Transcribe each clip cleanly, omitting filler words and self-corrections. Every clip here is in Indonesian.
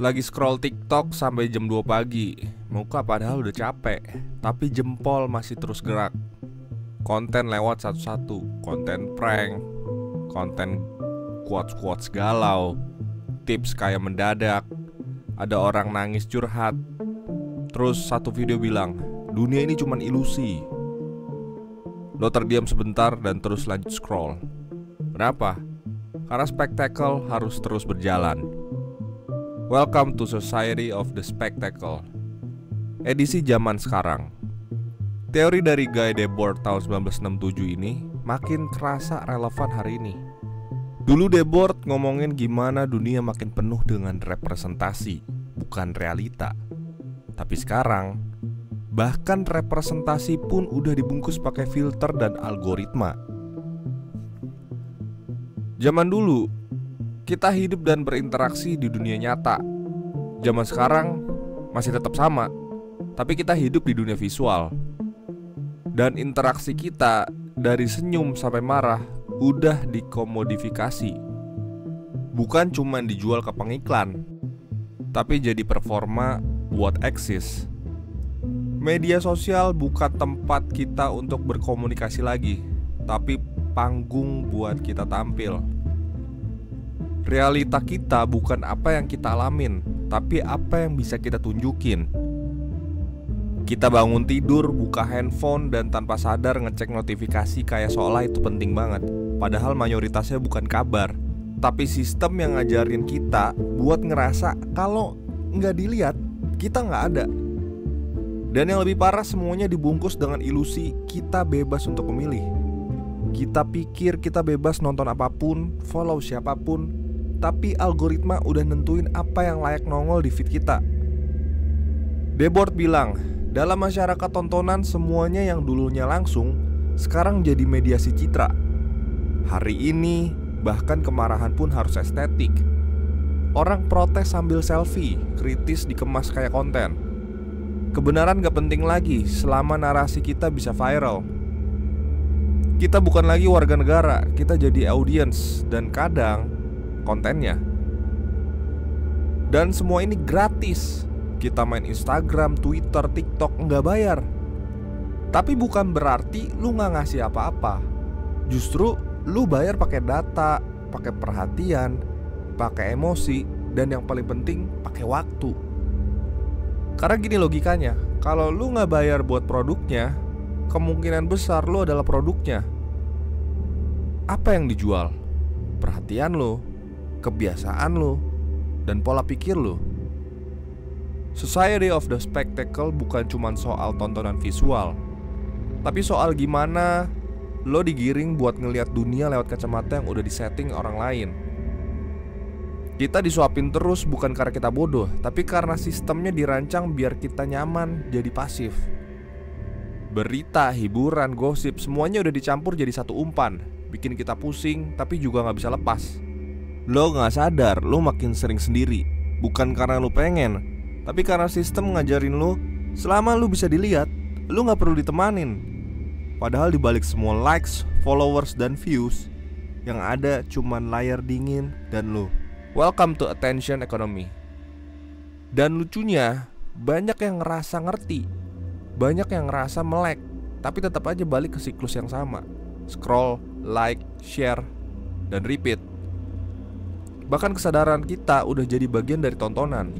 Lagi scroll TikTok sampai jam 2 pagi. Muka padahal udah capek, tapi jempol masih terus gerak. Konten lewat satu-satu. Konten prank, konten quotes-quotes galau, tips kayak mendadak. Ada orang nangis curhat. Terus satu video bilang, dunia ini cuman ilusi. Lo terdiam sebentar dan terus lanjut scroll. Kenapa? Karena spektakel harus terus berjalan. Welcome to Society of the Spectacle, edisi zaman sekarang. Teori dari Guy Debord tahun 1967 ini makin kerasa relevan hari ini. Dulu Debord ngomongin gimana dunia makin penuh dengan representasi, bukan realita. Tapi sekarang, bahkan representasi pun udah dibungkus pakai filter dan algoritma. Zaman dulu, kita hidup dan berinteraksi di dunia nyata. Zaman sekarang masih tetap sama, tapi kita hidup di dunia visual. Dan interaksi kita dari senyum sampai marah udah dikomodifikasi. Bukan cuma dijual ke pengiklan, tapi jadi performa buat eksis. Media sosial bukan tempat kita untuk berkomunikasi lagi, tapi panggung buat kita tampil. Realita kita bukan apa yang kita alamin, tapi apa yang bisa kita tunjukin. Kita bangun tidur, buka handphone, dan tanpa sadar ngecek notifikasi kayak seolah itu penting banget. Padahal mayoritasnya bukan kabar, tapi sistem yang ngajarin kita buat ngerasa kalau nggak dilihat, kita nggak ada. Dan yang lebih parah, semuanya dibungkus dengan ilusi kita bebas untuk memilih. Kita pikir kita bebas nonton apapun, follow siapapun, tapi algoritma udah nentuin apa yang layak nongol di feed kita. Debord bilang, dalam masyarakat tontonan semuanya yang dulunya langsung sekarang jadi mediasi citra. Hari ini bahkan kemarahan pun harus estetik. Orang protes sambil selfie, kritis dikemas kayak konten. Kebenaran gak penting lagi selama narasi kita bisa viral. Kita bukan lagi warga negara, kita jadi audience dan kadang kontennya. Dan semua ini gratis. Kita main Instagram, Twitter, TikTok nggak bayar. Tapi bukan berarti lu nggak ngasih apa-apa. Justru lu bayar pakai data, pakai perhatian, pakai emosi, dan yang paling penting pakai waktu. Karena gini logikanya, kalau lu nggak bayar buat produknya, kemungkinan besar lu adalah produknya. Apa yang dijual? Perhatian lu, kebiasaan lo, dan pola pikir lo. Society of the Spectacle bukan cuma soal tontonan visual, tapi soal gimana lo digiring buat ngelihat dunia lewat kacamata yang udah disetting orang lain. Kita disuapin terus bukan karena kita bodoh, tapi karena sistemnya dirancang biar kita nyaman jadi pasif. Berita, hiburan, gosip, semuanya udah dicampur jadi satu umpan, bikin kita pusing tapi juga gak bisa lepas. Lo gak sadar, lo makin sering sendiri. Bukan karena lo pengen, tapi karena sistem ngajarin lo, selama lo bisa dilihat, lo gak perlu ditemanin. Padahal dibalik semua likes, followers, dan views, yang ada cuman layar dingin dan lo. Welcome to attention economy. Dan lucunya, banyak yang ngerasa ngerti, banyak yang ngerasa melek, tapi tetap aja balik ke siklus yang sama. Scroll, like, share, dan repeat. Bahkan kesadaran kita udah jadi bagian dari tontonan.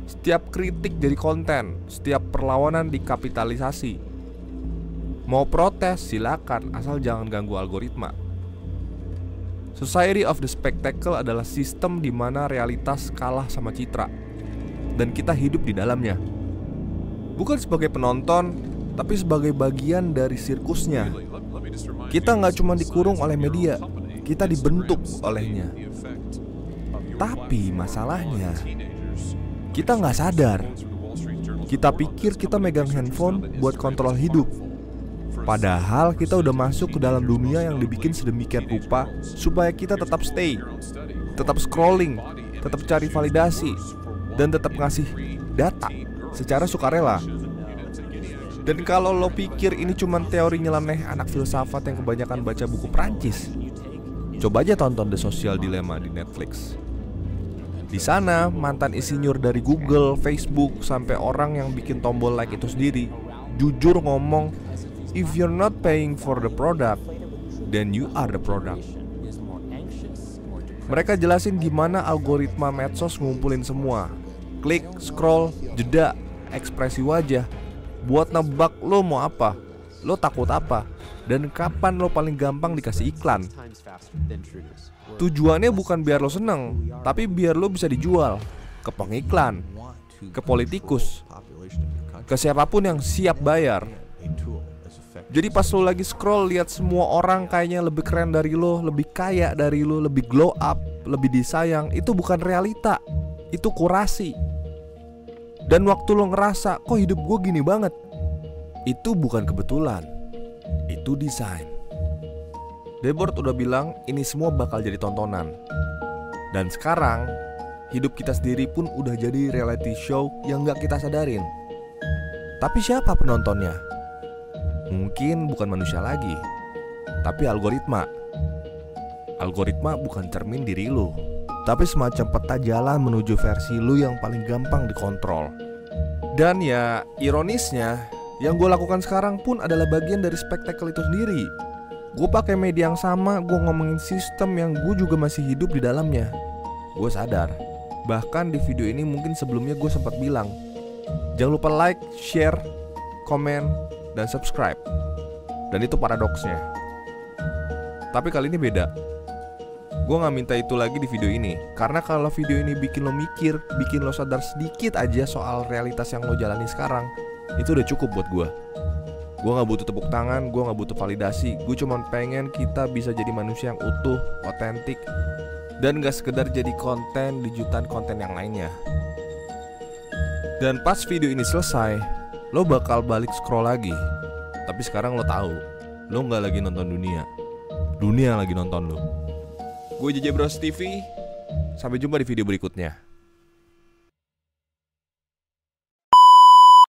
Setiap kritik jadi konten, setiap perlawanan dikapitalisasi. Mau protes silakan, asal jangan ganggu algoritma. Society of the Spectacle adalah sistem di mana realitas kalah sama citra, dan kita hidup di dalamnya. Bukan sebagai penonton, tapi sebagai bagian dari sirkusnya. Kita nggak cuma dikurung oleh media, kita dibentuk olehnya. Tapi masalahnya, kita nggak sadar. Kita pikir kita megang handphone buat kontrol hidup, padahal kita udah masuk ke dalam dunia yang dibikin sedemikian rupa supaya kita tetap stay, tetap scrolling, tetap cari validasi, dan tetap ngasih data secara sukarela. Dan kalau lo pikir ini cuma teori nyeleneh anak filsafat yang kebanyakan baca buku Prancis, coba aja tonton The Social Dilemma di Netflix. Di sana, mantan insinyur dari Google, Facebook, sampai orang yang bikin tombol like itu sendiri jujur ngomong, if you're not paying for the product, then you are the product. Mereka jelasin gimana algoritma medsos ngumpulin semua klik, scroll, jeda, ekspresi wajah buat nebak lo mau apa, lo takut apa, dan kapan lo paling gampang dikasih iklan. Tujuannya bukan biar lo seneng, tapi biar lo bisa dijual ke pengiklan, ke politikus, ke siapapun yang siap bayar. Jadi pas lo lagi scroll lihat semua orang kayaknya lebih keren dari lo, lebih kaya dari lo, lebih glow up, lebih disayang, itu bukan realita, itu kurasi. Dan waktu lo ngerasa kok hidup gue gini banget, itu bukan kebetulan, itu desain. Debord udah bilang ini semua bakal jadi tontonan. Dan sekarang hidup kita sendiri pun udah jadi reality show yang gak kita sadarin. Tapi siapa penontonnya? Mungkin bukan manusia lagi, tapi algoritma. Algoritma bukan cermin diri lu, tapi semacam peta jalan menuju versi lu yang paling gampang dikontrol. Dan ya ironisnya, yang gue lakukan sekarang pun adalah bagian dari spektakel itu sendiri. Gue pakai media yang sama, gue ngomongin sistem yang gue juga masih hidup di dalamnya. Gue sadar, bahkan di video ini mungkin sebelumnya gue sempat bilang, jangan lupa like, share, komen, dan subscribe. Dan itu paradoksnya. Tapi kali ini beda. Gue gak minta itu lagi di video ini, karena kalau video ini bikin lo mikir, bikin lo sadar sedikit aja soal realitas yang lo jalani sekarang, itu udah cukup buat gue. Gue gak butuh tepuk tangan, gue gak butuh validasi. Gue cuma pengen kita bisa jadi manusia yang utuh, otentik, dan gak sekedar jadi konten di jutaan konten yang lainnya. Dan pas video ini selesai, lo bakal balik scroll lagi. Tapi sekarang lo tahu, lo gak lagi nonton dunia, dunia lagi nonton lo. Gue JJ Bros TV. Sampai jumpa di video berikutnya.